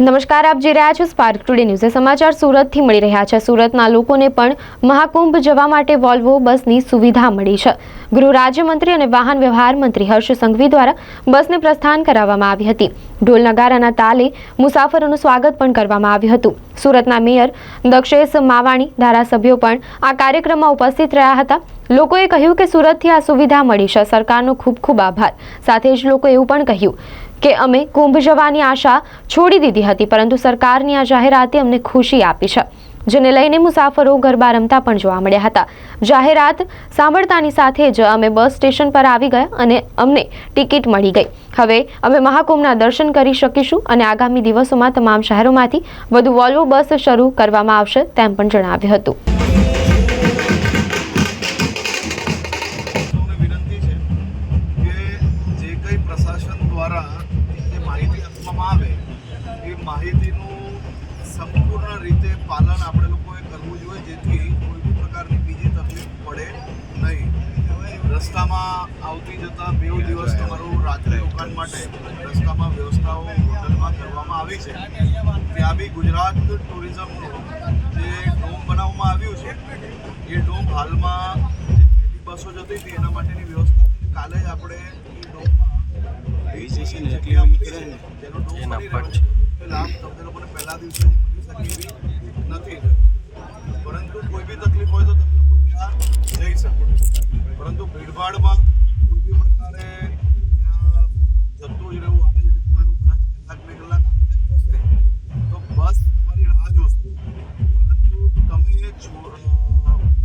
નમસ્કાર, આપ જોઈ રહ્યા છો સ્પાર્ક ટુડે ન્યૂઝ। સમાચાર સુરતથી મળી રહ્યા છે। સુરતના લોકોને પણ મહાકુંભ જવા માટે વોલ્વો બસની સુવિધા મળી છે। ગૃહ રાજ્યમંત્રી અને વાહન વ્યવહાર મંત્રી હર્ષ સંઘવી દ્વારા બસને પ્રસ્થાન કરાવવામાં આવી હતી। ઢોલ નગારાના તાલે મુસાફરોનું સ્વાગત પણ કરવામાં આવ્યું હતું। સુરતના મેયર દક્ષેશ માવાણી, ધારાસભ્યો પણ આ કાર્યક્રમમાં ઉપસ્થિત રહ્યા હતા। લોકોએ કહ્યું કે સુરતથી આ સુવિધા મળી છે, સરકારનો ખૂબ ખૂબ આભાર। સાથે જ લોકોએ એવું પણ કહ્યું કે અમે કુંભ જવાની આશા છોડી દીધી હતી, પરંતુ સરકારની આ જાહેરાતે અમને ખુશી આપી છે, જેને લઈને મુસાફરો ગરબા રમતા પણ જોવા મળ્યા હતા। જાહેરાત સાંભળતાની સાથે જ અમે બસ સ્ટેશન પર આવી ગયા અને અમને ટિકિટ મળી ગઈ। હવે અમે મહાકુંભના દર્શન કરી શકીશું અને આગામી દિવસોમાં તમામ શહેરોમાંથી વધુ વોલ્વો બસ શરૂ કરવામાં આવશે, તેમ પણ જણાવ્યું હતું। પ્રશાસન દ્વારા જે માહિતી આપવામાં આવે એ માહિતીનું સંપૂર્ણ રીતે પાલન આપણે લોકોએ કરવું જોઈએ, જેથી કોઈ પણ પ્રકારની બીજી તકલીફ પડે નહીં। રસ્તામાં આવતી જતા 2 દિવસ તમારું રાત્રિ રોકાણ માટે રસ્તામાં વ્યવસ્થાઓ હોટલમાં કરવામાં આવી છે। ત્યાં બી ગુજરાત ટુરિઝમનું જે ડોમ બનાવવામાં આવ્યું છે, એ ડોમ હાલમાં જે પહેલી બસો જતી હતી એના માટેની વ્યવસ્થા કાલે જ આપણે એ ડોમમાં લાભ તમને લોકોને પહેલા દિવસે મળી શકે એવી નથી, પરંતુ કોઈ બી તકલીફ હોય તો તમે લોકો ત્યાં જઈ શકો। પરંતુ ભીડભાડમાં કોઈ બી પ્રકારે ત્યાં જતું જ રહેવું, આગળ જતું રહેવું, કલાક 2 કલાક હશે તો બસ તમારી રાહ જોશે। પરંતુ તમે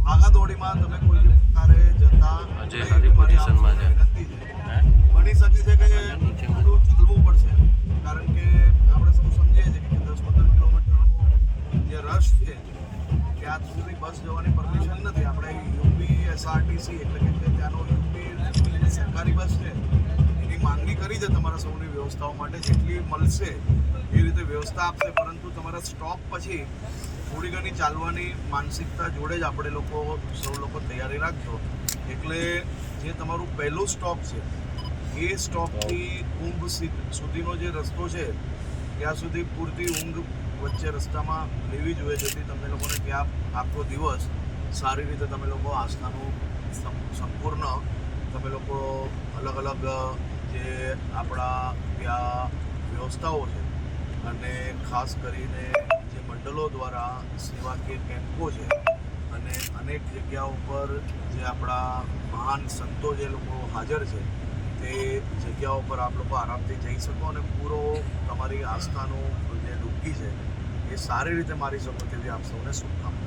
ભાગાદોડીમાં તમે કોઈ બી પ્રકારે જતા બની શકે છે કે ચાલવું પડશે, કારણ કે આપણે સૌ સમજીએ છીએ કે 10-15 કિલોમીટરનો જે રશ છે ત્યાં સુધી બસ જવાની પરમિશન નથી। આપણે યુપી એસઆરટીસી એટલે કે ત્યાંનો યુપી સરકારી બસ છે એની માંગણી કરી છે તમારા સૌની વ્યવસ્થાઓ માટે, જેટલી મળશે એ રીતે વ્યવસ્થા આપશે, પરંતુ તમારા સ્ટોપ પછી થોડી ઘણી ચાલવાની માનસિકતા જોડે જ આપણે સૌ લોકો તૈયારી રાખજો। એટલે જે તમારું પહેલું સ્ટોપ છે એ સ્ટોપથી કુંભ સુધીનો જે રસ્તો છે ત્યાં સુધી પૂરતી ઊંઘ વચ્ચે રસ્તામાં લેવી જોઈએ, જેથી તમને લોકોને ત્યાં આખો દિવસ સારી રીતે તમે લોકો આસ્થાનું સંપૂર્ણ તમે લોકો અલગ અલગ જે આપણા ત્યાં વ્યવસ્થાઓ છે અને ખાસ કરીને જે મંડળો દ્વારા સેવાકીય કેમ્પો છે અને અનેક જગ્યાઓ પર જે આપણા મહાન સંતો જે લોકો હાજર છે તે જગ્યાઓ પર આપ લોકો આરામથી જઈ શકો અને પૂરો તમારી આસ્થાનું જે ડૂબકી છે એ સારી રીતે મારી શકો તેવી આપ સૌને શુભકામનાઓ।